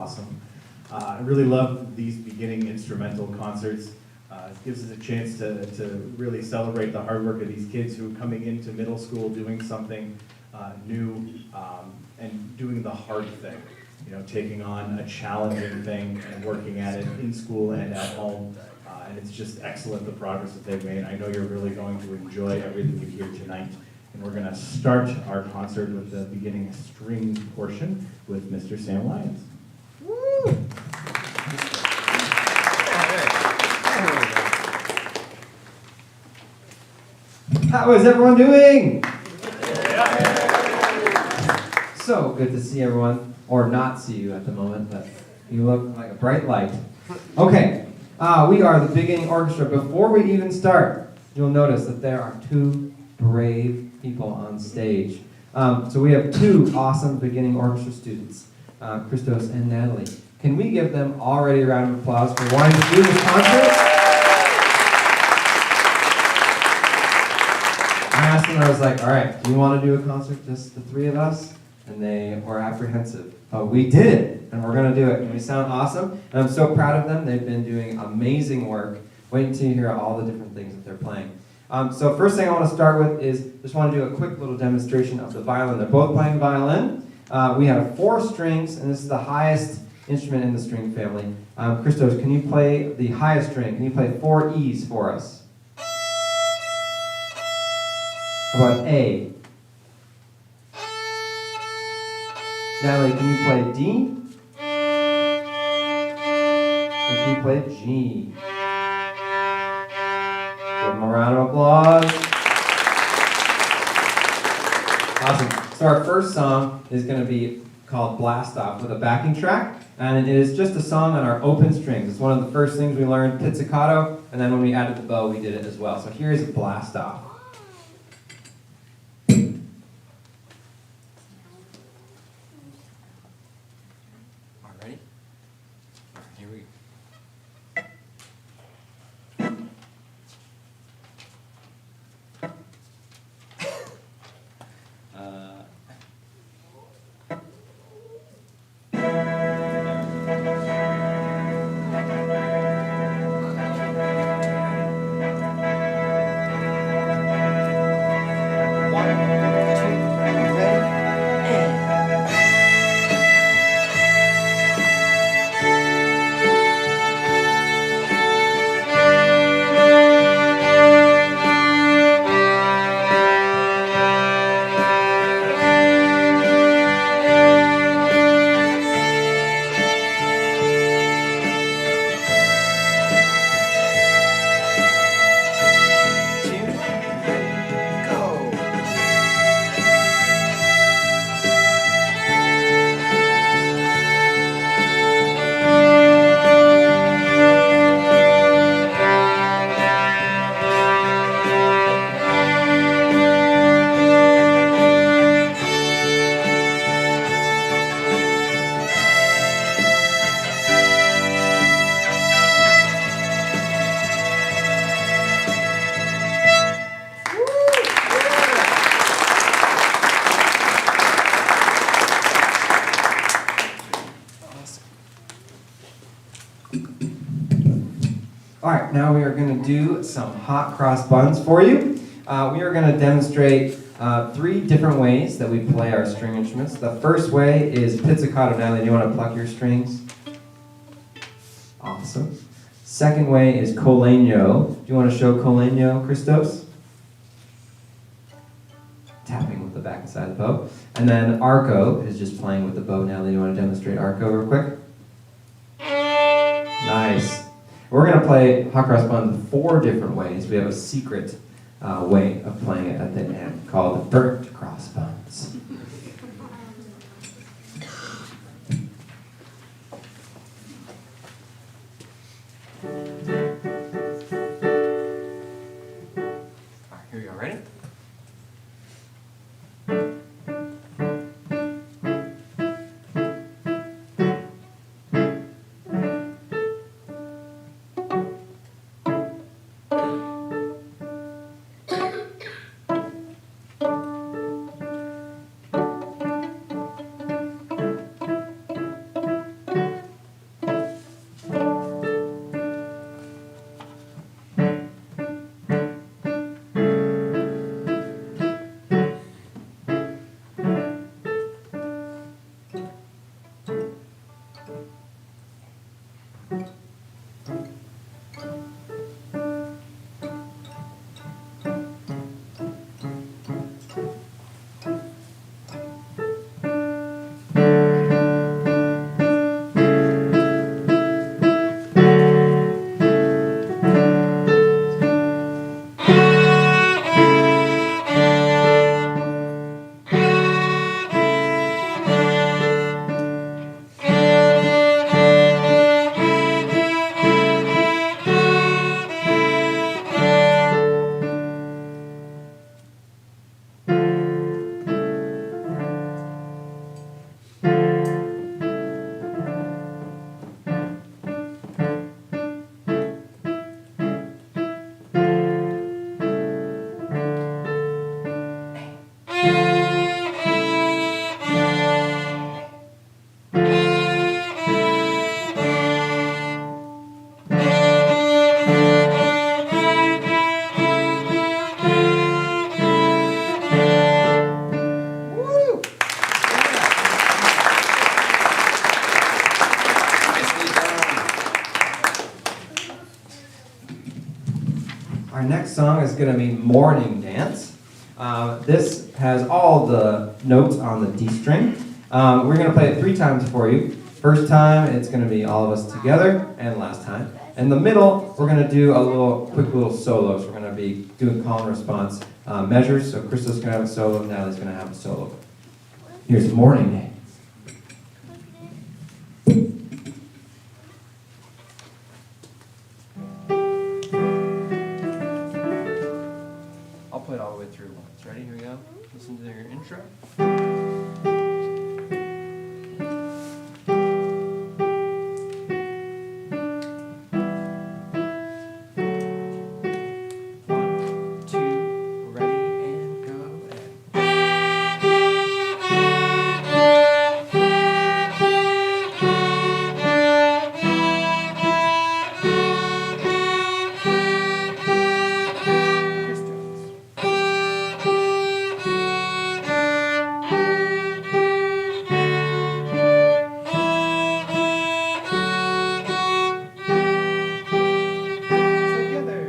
Awesome. I really love these beginning instrumental concerts. It gives us a chance to really celebrate the hard work of these kids who are coming into middle school doing something new and doing the hard thing. You know, taking on a challenging thing and working at it in school and at home. And it's just excellent, the progress that they've made. I know you're really going to enjoy everything you hear tonight. And we're going to start our concert with the beginning string portion with Mr. Sam Lyons. Woo! How is everyone doing? So good to see everyone, or not see you at the moment, but you look like a bright light. Okay, we are the beginning orchestra. Before we even start, you'll notice that there are two brave people on stage. So we have two awesome beginning orchestra students, Christos and Natalie. Can we give them already a round of applause for wanting to do this concert? I asked them, I was like, all right, do you want to do a concert, just the three of us? And they were apprehensive. But we did it, and we're going to do it. And we sound awesome. And I'm so proud of them. They've been doing amazing work. Wait until you hear all the different things that they're playing. So first thing I want to start with is, just want to do a quick little demonstration of the violin. They're both playing violin. We have 4 strings, and this is the highest instrument in the string family. Christos, can you play the highest string? Can you play 4 E's for us? How about A? Natalie, can you play D? And can you play G? Give them a round of applause. Awesome. So our first song is going to be called Blast Off with a backing track. And it is just a song on our open strings. It's one of the first things we learned, pizzicato, and then when we added the bow, we did it as well. So here's Blast Off. Ready? Here we go. All right, now we are going to do some hot cross buns for you. We are going to demonstrate 3 different ways that we play our string instruments. The first way is pizzicato. Natalie, do you want to pluck your strings? Awesome. Second way is colegno. Do you want to show colegno, Christos? Tapping with the back side of the bow. And then arco is just playing with the bow. Natalie, do you want to demonstrate arco real quick? Nice. We're going to play hot cross buns 4 different ways. We have a secret way of playing it at the end called burnt cross buns. All right, here we go. Ready? Woo! Nicely done. Our next song is going to be Morning Dance. This has all the notes on the D string. We're going to play it 3 times for you. First time, it's going to be all of us together, and last time. In the middle, we're going to do a quick little solo. So we're going to be doing call and response measures. So Crystal's going to have a solo, Natalie's going to have a solo. Here's Morning Dance. I'll play it all the way through once. Ready? Here we go. Listen to your intro. One, two, ready, and go. Crystals. Together.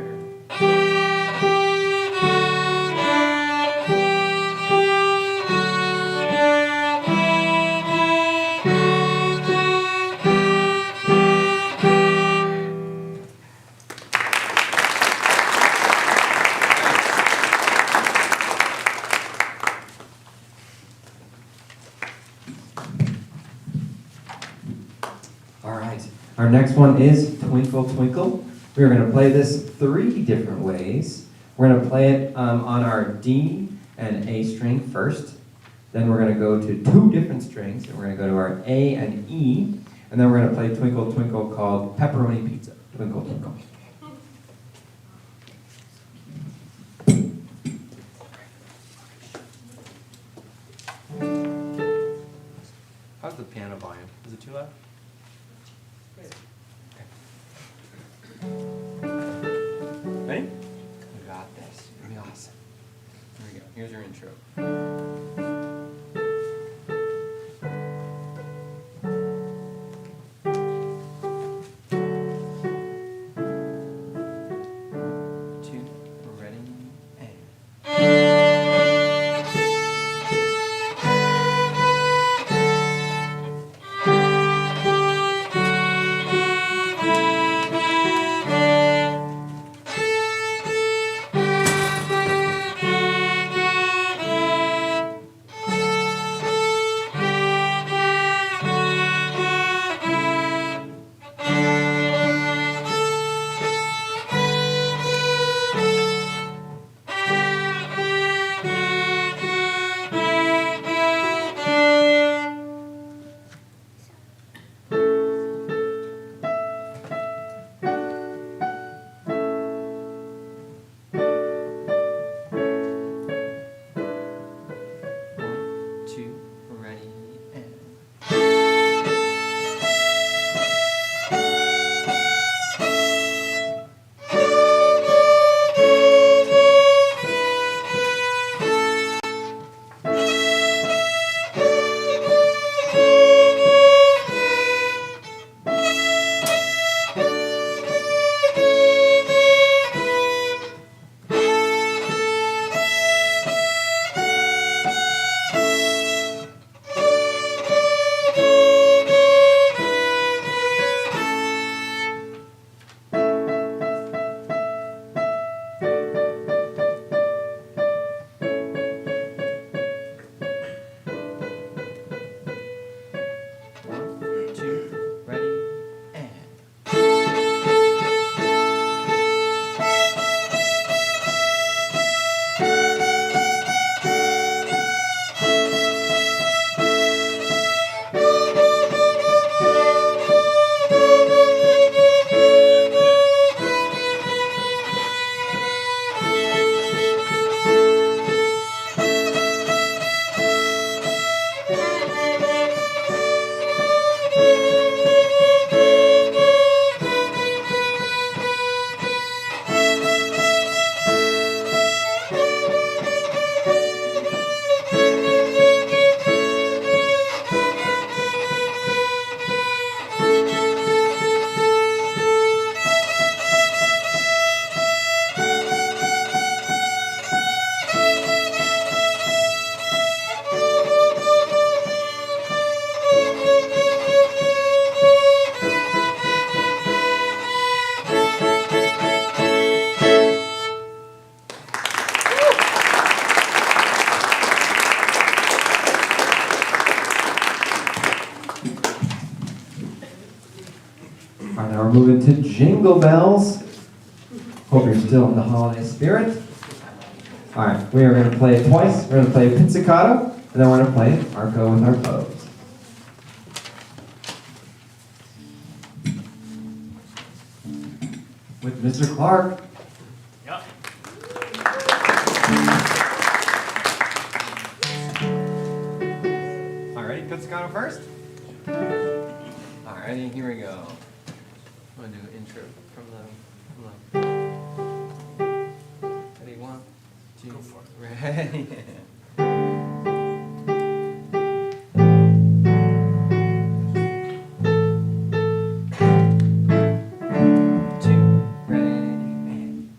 All right. Our next one is Twinkle Twinkle. We're going to play this 3 different ways. We're going to play it on our D and A string first. Then we're going to go to 2 different strings, and we're going to go to our A and E. And then we're going to play Twinkle Twinkle called Pepperoni Pizza. Twinkle Twinkle. How's the piano volume? Is it too loud? Ready? We got this. It'll be awesome. Here we go. Here's your intro. Two, ready, and. All right, now we're moving to Jingle Bells. Hope you're still in the holiday spirit. All right, we are going to play it twice. We're going to play Pizzicato, and then we're going to play Arco with our bows. With Mr. Clark. Yep. All right, Pizzicato first? All righty, here we go. I'm going to do an intro from the... Ready, 1, 2, Go for it. ready. 2, ready, and...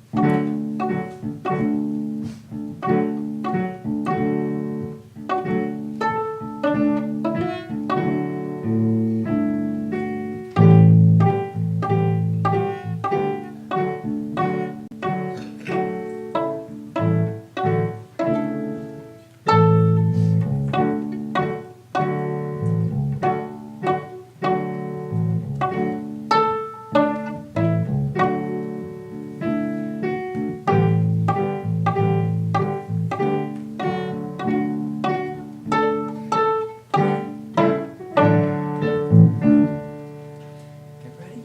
Get ready,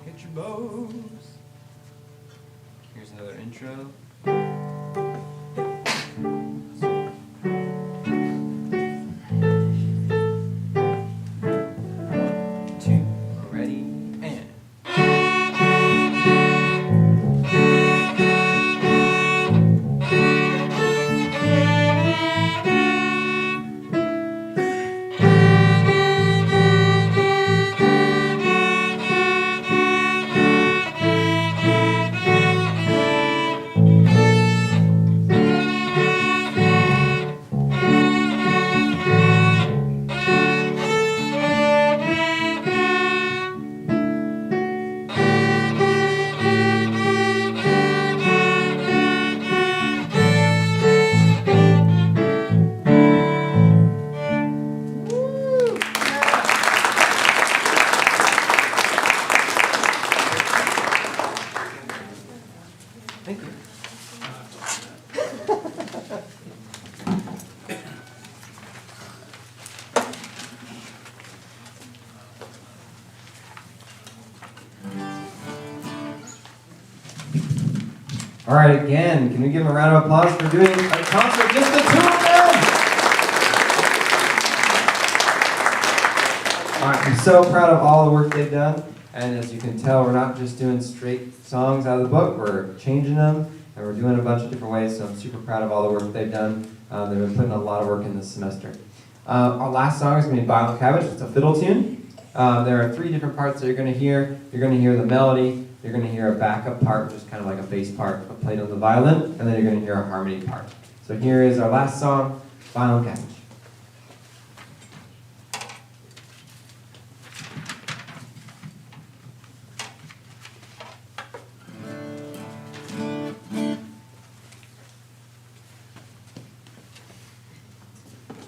get your bows. Here's another intro. Two, ready, and. Thank you. All right, again, can we give them a round of applause for doing a concert, just the two of them? All right, I'm so proud of all the work they've done. And as you can tell, we're not just doing straight songs out of the book, we're changing them, and we're doing a bunch of different ways, so I'm super proud of all the work they've done. They've been putting a lot of work in this semester. Our last song is going to be Violent Cabbage. It's a fiddle tune. There are 3 different parts that you're going to hear. You're going to hear the melody, you're going to hear a backup part, which is kind of like a bass part played on the violin, and then you're going to hear a harmony part. So here is our last song, Violent Cabbage.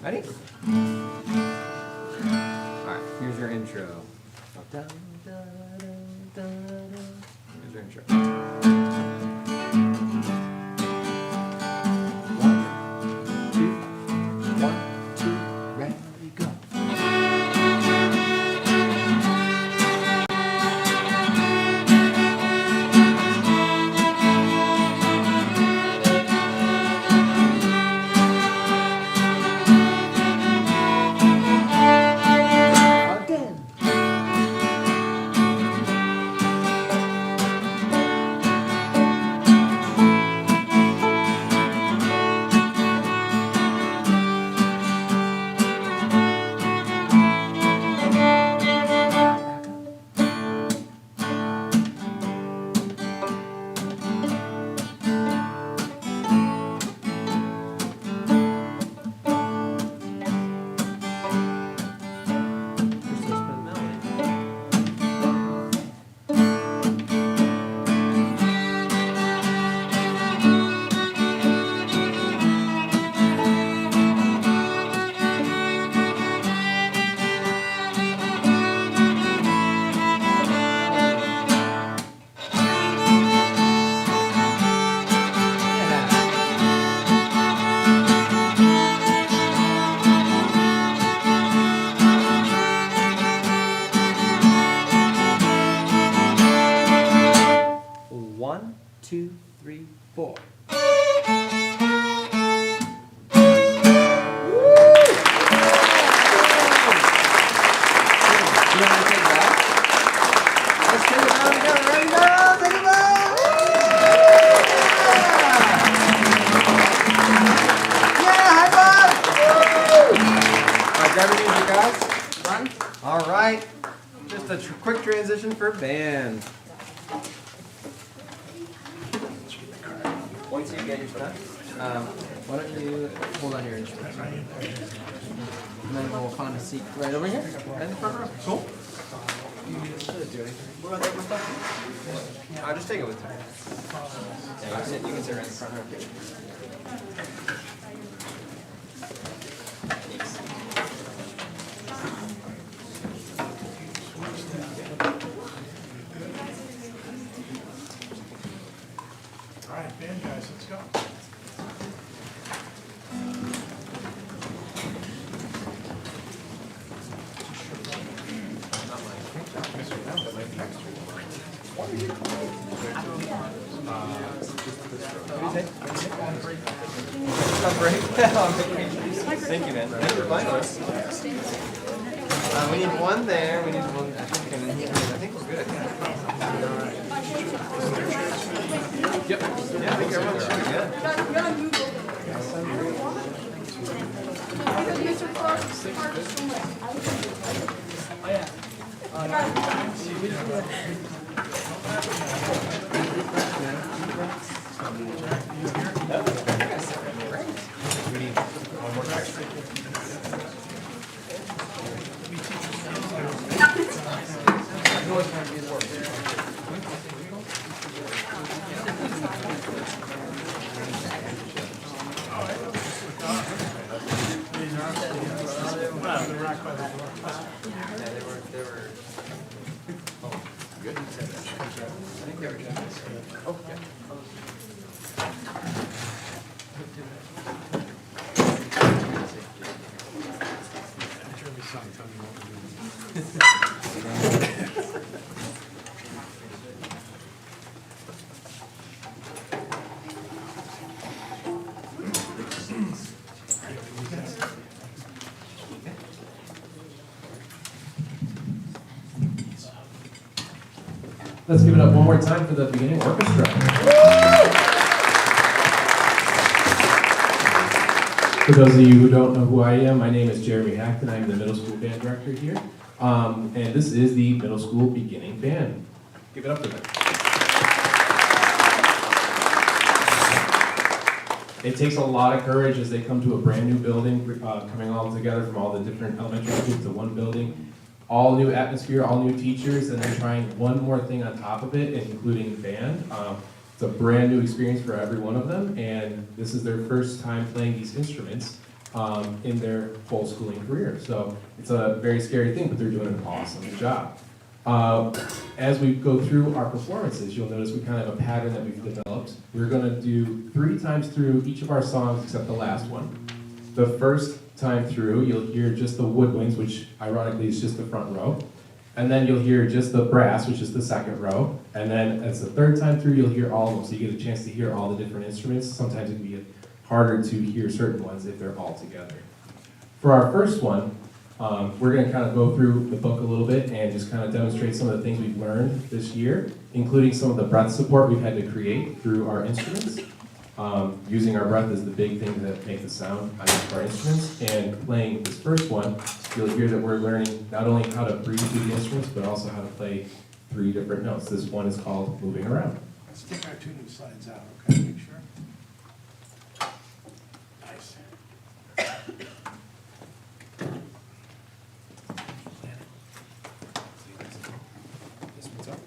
Ready? Alright, here's your intro. Dun, dun, dun, dun, dun. Here's your intro. 1, 2, 1, 2, ready, go. Again. 2, 3, 4. All right, just a quick transition for band. Once you get your stuff, why don't you hold on your instrument? And then we'll find a seat right over here, right in the front row. Cool. What about that stuff? I'll just take it with you. Yeah, you can sit right in the front row. All right, band guys, let's go. Thank you, man. Thanks for playing with us. We need one there. We need one, I think, and then here. I think we're good. Yep. Yeah, I think everyone's pretty good. Let's give it up one more time for the beginning orchestra. For those of you who don't know who I am, my name is Jeremy Hackton. I'm the middle school band director here. And this is the middle school beginning band. Give it up for them. It takes a lot of courage as they come to a brand new building, coming all together from all the different elementary schools to one building. All new atmosphere, all new teachers, and then trying one more thing on top of it, including band. It's a brand new experience for every one of them, and this is their first time playing these instruments in their whole schooling career. So it's a very scary thing, but they're doing an awesome job. As we go through our performances, you'll notice we kind of have a pattern that we've developed. We're gonna do 3 times through each of our songs except the last one. The first time through, you'll hear just the woodwinds, which ironically is just the front row. And then you'll hear just the brass, which is the second row. And then as the third time through, you'll hear all of them. So you get a chance to hear all the different instruments. Sometimes it can be harder to hear certain ones if they're all together. For our first one, we're gonna kind of go through the book a little bit and just kind of demonstrate some of the things we've learned this year, including some of the breath support we've had to create through our instruments. Using our breath is the big thing that makes the sound on each of our instruments. And playing this first one, you'll hear that we're learning not only how to breathe through the instruments, but also how to play 3 different notes. This one is called Moving Around. Let's take our tuning slides out, okay? Make sure. Nice. This one's up.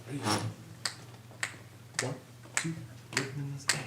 Ready? 1, 2, rhythms, and.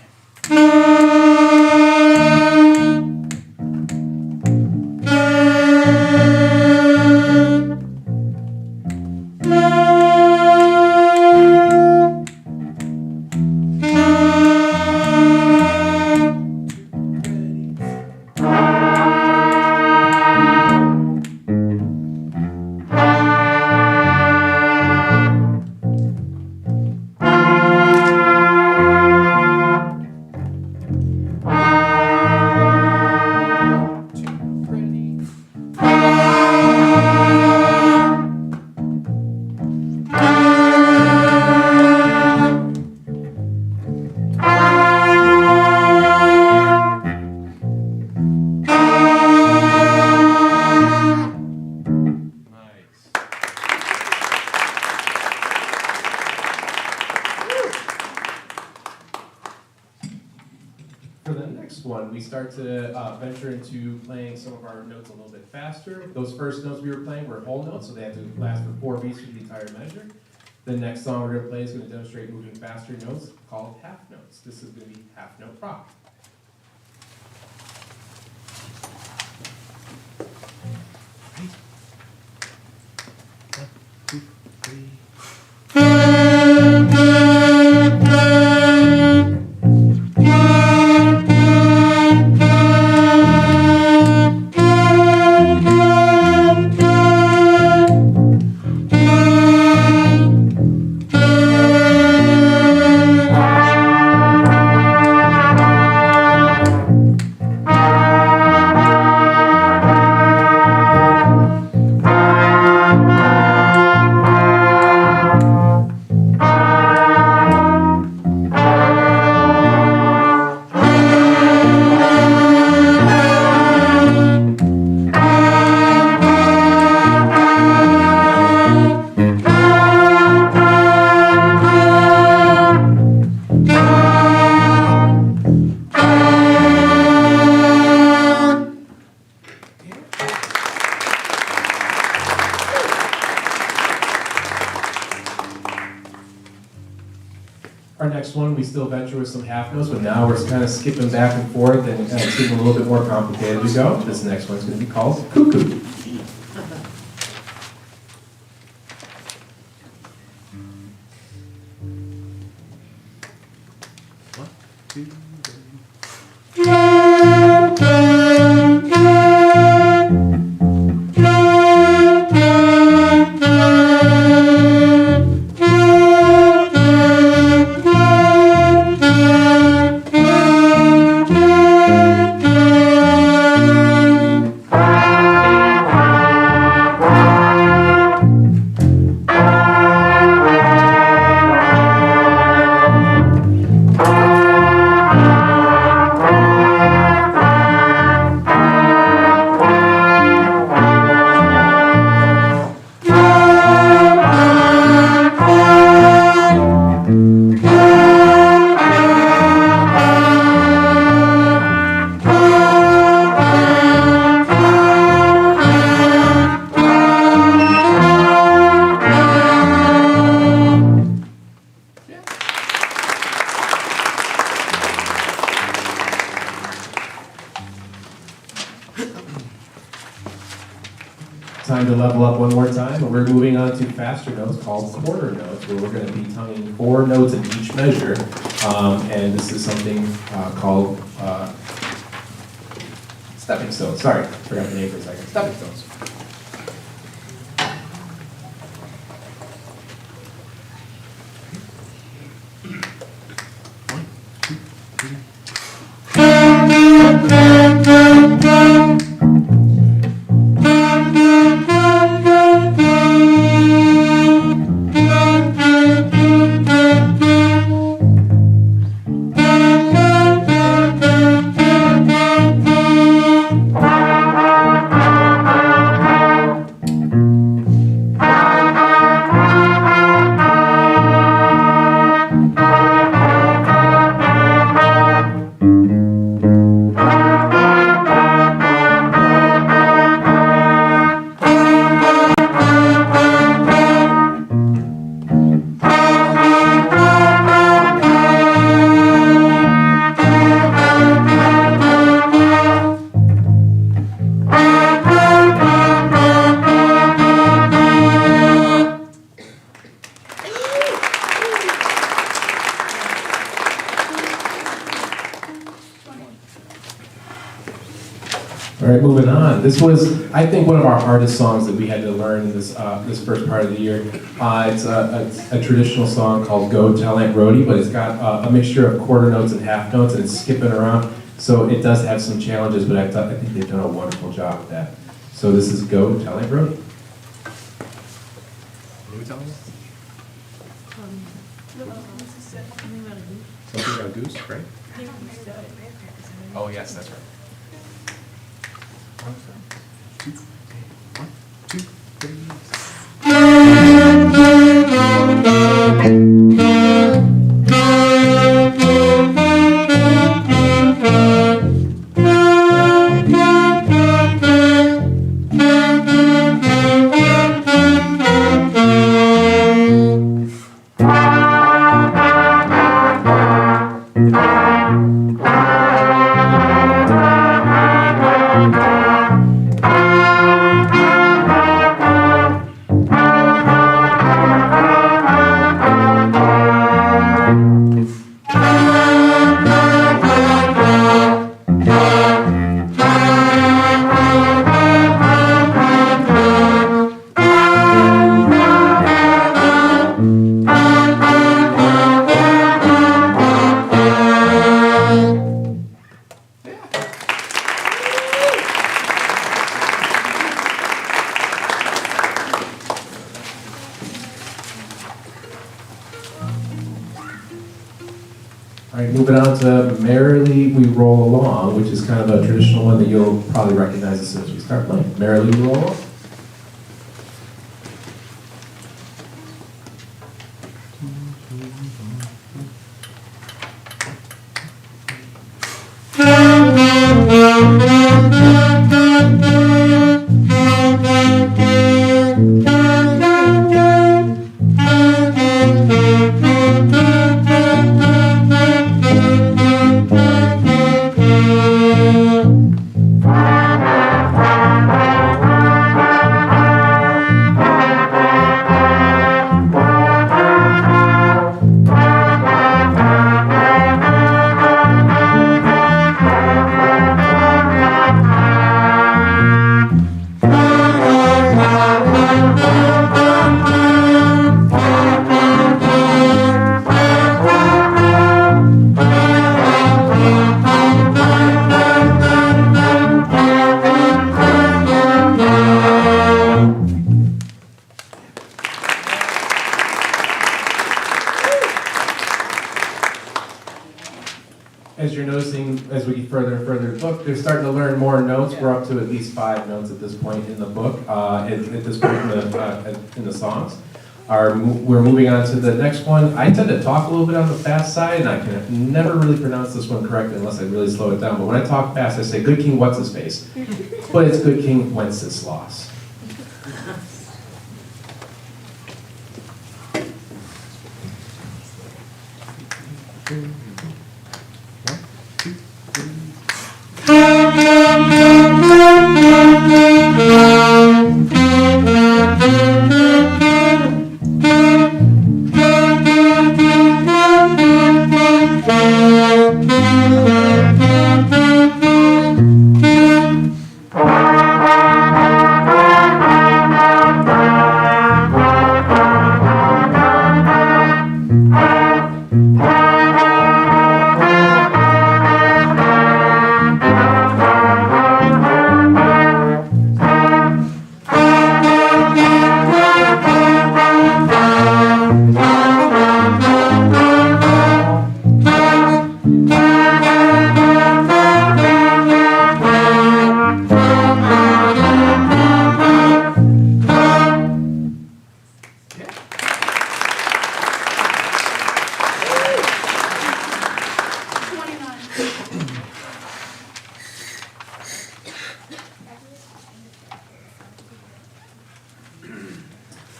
next one, we start to venture into playing some of our notes a little bit faster. Those first notes we were playing were whole notes, so they had to last for 4 beats for the entire measure. The next song we're going to play is going to demonstrate moving faster notes called half notes. This is going to be half note rock. Our next one, we still venture with some half notes, but now we're kind of skipping back and forth and it's getting a little bit more complicated as we go. This next one's going to be called Cuckoo. One, two, three. Time to level up one more time, and we're moving on to faster notes called quarter notes, where we're going to be tonguing 4 notes in each measure, and this is something called stepping stones. Sorry, forgot the name for a second. Stepping stones. One, two, three. All right, moving on. This was, I think, one of our hardest songs that we had to learn this this first part of the year. It's a traditional song called "Go Tell Aunt Rhody," but it's got a mixture of quarter notes and half notes, and it's skipping around. So it does have some challenges, but I think they've done a wonderful job with that. So this is "Go Tell Aunt Rhody." What are we telling you? Something about a goose, right? Oh, yes, that's right. One, two, three. All right, moving on to Merrily We Roll Along, which is kind of a traditional one that you'll probably recognize as soon as we start playing. Merrily We Roll Along. As you're noticing, as we get further and further in the book, they're starting to learn more notes. We're up to at least 5 notes at this point in the book, at this point in the songs. We're moving on to the next one. I tend to talk a little bit on the fast side, and I can never really pronounce this one correctly unless I really slow it down. But when I talk fast, I say, "Good King, what's his face?" But it's "Good King, Wenceslas."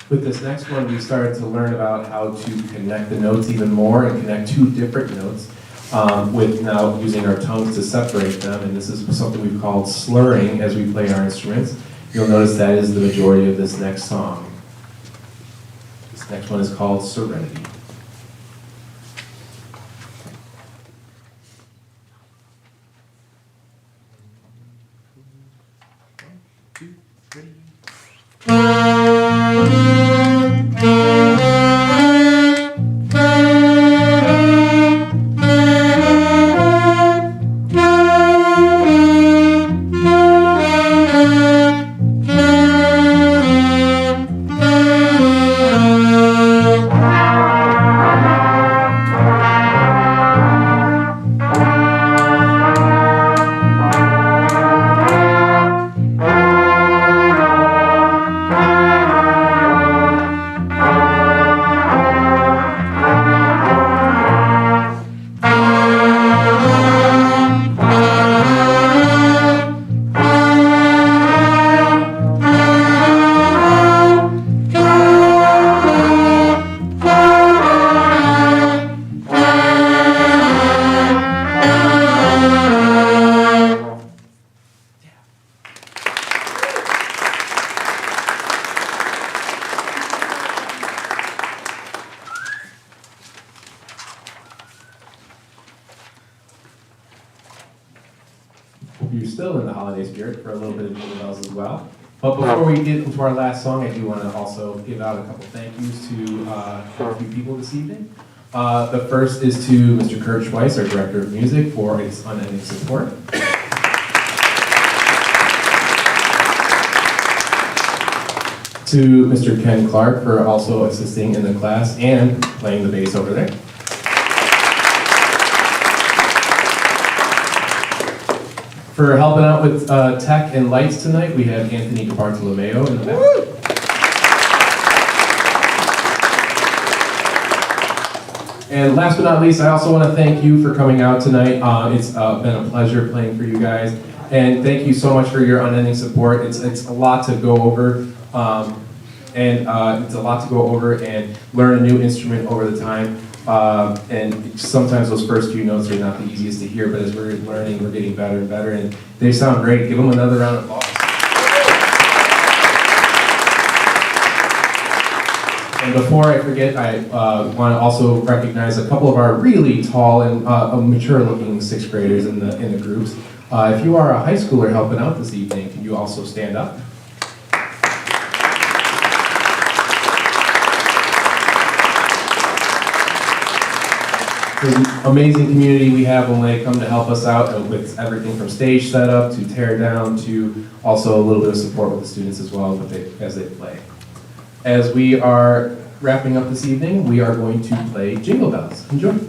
With this next one, we started to learn about how to connect the notes even more and connect 2 different notes with now using our tongues to separate them. And this is something we've called slurring as we play our instruments. You'll notice that is the majority of this next song. This next one is called Serenity. You're still in the holiday spirit for a little bit of jingle bells as well. But before we get into our last song, I do want to also give out a couple thank yous to a few people this evening. The first is to Mr. Kurt Schweiss, our Director of Music, for his unending support. To Mr. Ken Clark for also assisting in the class and playing the bass over there. For helping out with tech and lights tonight, we have Anthony Bartolomeo in the back. And last but not least, I also want to thank you for coming out tonight. It's been a pleasure playing for you guys. And thank you so much for your unending support. It's a lot to go over. It's a lot to go over and learn a new instrument over the time. And sometimes those first few notes are not the easiest to hear, but as we're learning, we're getting better and better, and they sound great. Give them another round of applause. And before I forget, I want to also recognize a couple of our really tall and mature-looking sixth graders in the groups. If you are a high schooler helping out this evening, can you also stand up? The amazing community we have when they come to help us out with everything from stage setup to tear down to also a little bit of support with the students as well as they play. As we are wrapping up this evening, we are going to play Jingle Bells. Enjoy.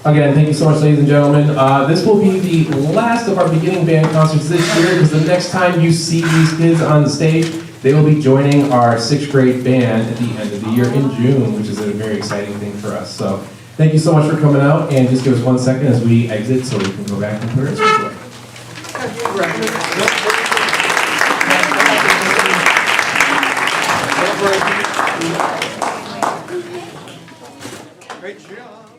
Again, thank you so much, ladies and gentlemen. This will be the last of our beginning band concerts this year, because the next time you see these kids on the stage, they will be joining our sixth grade band at the end of the year in June, which is a very exciting thing for us. So thank you so much for coming out, and just give us 1 second as we exit so we can go back and put our instruments away. Great job.